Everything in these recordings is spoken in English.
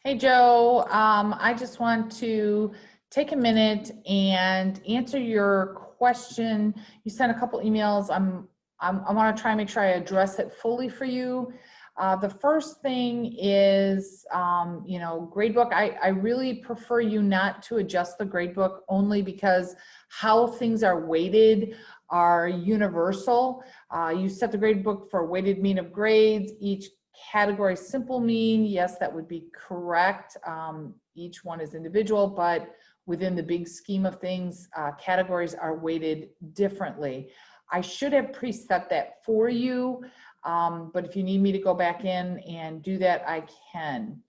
Hey, Joe. I just want to take a minute and answer your question. You sent a couple emails. I want to try and make sure I address it fully for you. The first thing is, gradebook. I really prefer you not to adjust the gradebook only because how things are weighted are universal. You set the gradebook for weighted mean of grades. Each category simple mean, yes, that would be correct. Each one is individual, but within the big scheme of things, categories are weighted differently. I should have preset that for you, but if you need me to go back in and do that, I can.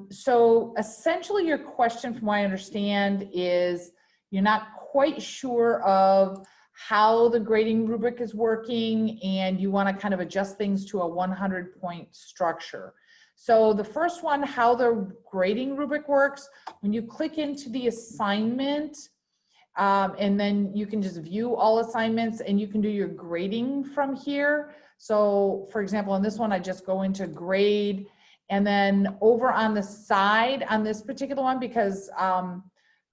So essentially your question, from what I understand, is you're not quite sure of how the grading rubric is working, and you want to kind of adjust things to a 100-point structure. So the first one, how the grading rubric works, when you click into the assignment, and then you can just view all assignments and you can do your grading from here. So for example, on this one, I just go into grade, and then over on the side on this particular one, because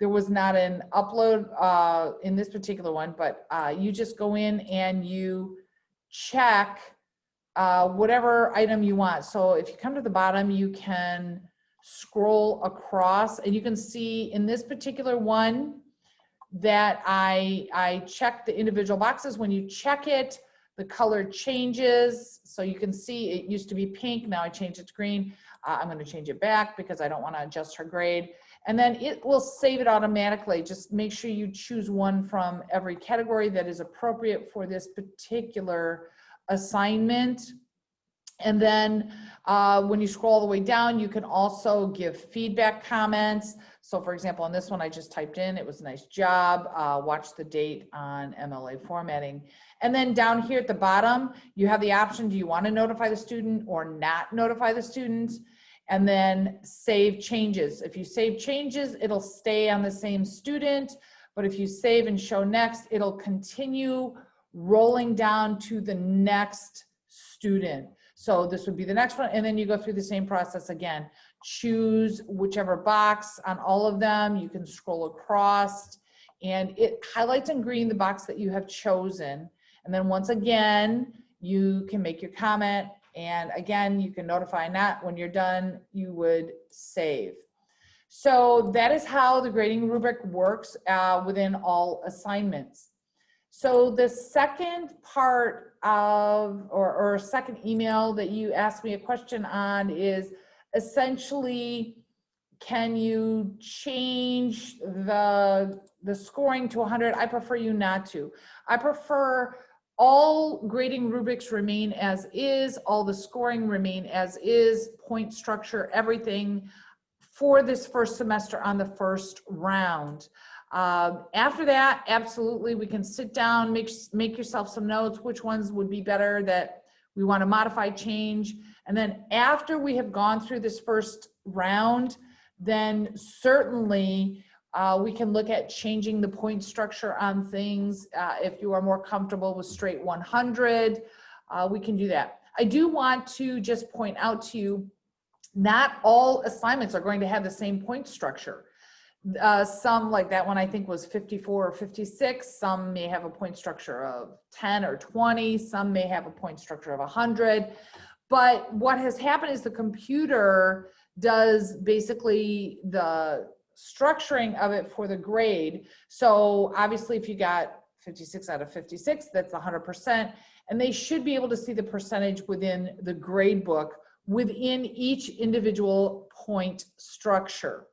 there was not an upload in this particular one, but you just go in and you check whatever item you want. So if you come to the bottom, you can scroll across and you can see in this particular one that I checked the individual boxes. When you check it, the color changes. So you can see it used to be pink, now I changed it to green. I'm going to change it back because I don't want to adjust her grade. And then it will save it automatically. Just make sure you choose one from every category that is appropriate for this particular assignment. And then when you scroll all the way down, you can also give feedback comments. So for example, on this one, I just typed in, it was a nice job, watch the date on MLA formatting. And then down here at the bottom, you have the option, do you want to notify the student or not notify the student? And then save changes. If you save changes, it'll stay on the same student. But if you save and show next, it'll continue rolling down to the next student. So this would be the next one. And then you go through the same process again. Choose whichever box on all of them. You can scroll across and it highlights in green the box that you have chosen. And then once again, you can make your comment. And again, you can notify not. When you're done, you would save. So that is how the grading rubric works within all assignments. So the second part of, or second email that you asked me a question on is essentially, can you change the scoring to 100? I prefer you not to. I prefer all grading rubrics remain as is, all the scoring remain as is, point structure, everything for this first semester on the first round. After that, absolutely, we can sit down, make yourself some notes, which ones would be better that we want to modify, change. And then after we have gone through this first round, then certainly we can look at changing the point structure on things. If you are more comfortable with straight 100, we can do that. I do want to just point out to you, not all assignments are going to have the same point structure. Some, like that one I think was 54 or 56, some may have a point structure of 10 or 20, some may have a point structure of 100. But what has happened is the computer does basically the structuring of it for the grade. So obviously if you got 56 out of 56, that's 100%, and they should be able to see the percentage within the grade book within each individual point structure.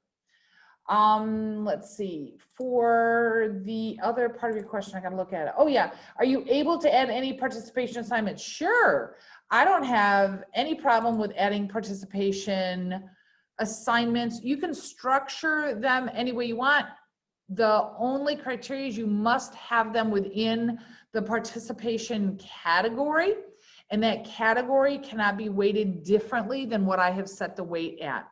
Let's see, for the other part of your question, I gotta look at it. Oh yeah, are you able to add any participation assignments? Sure, I don't have any problem with adding participation assignments. You can structure them any way you want. The only criteria is you must have them within the participation category, and that category cannot be weighted differently than what I have set the weight at.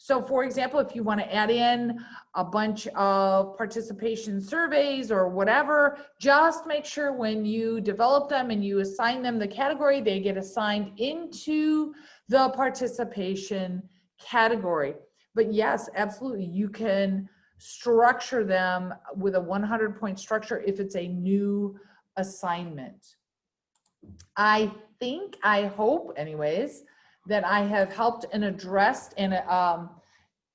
So for example, if you want to add in a bunch of participation surveys or whatever, just make sure when you develop them and you assign them the category, they get assigned into the participation category. But yes, absolutely, you can structure them with a 100-point structure if it's a new assignment. I think, I hope anyways, that I have helped and addressed and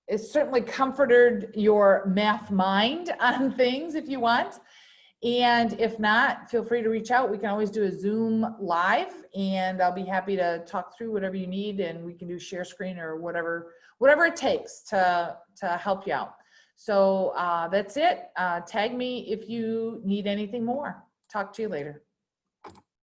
it's certainly comforted your math mind on things if you want. And if not, feel free to reach out. We can always do a Zoom live, and I'll be happy to talk through whatever you need, and we can do share screen or whatever it takes to help you out. So that's it. Tag me if you need anything more. Talk to you later.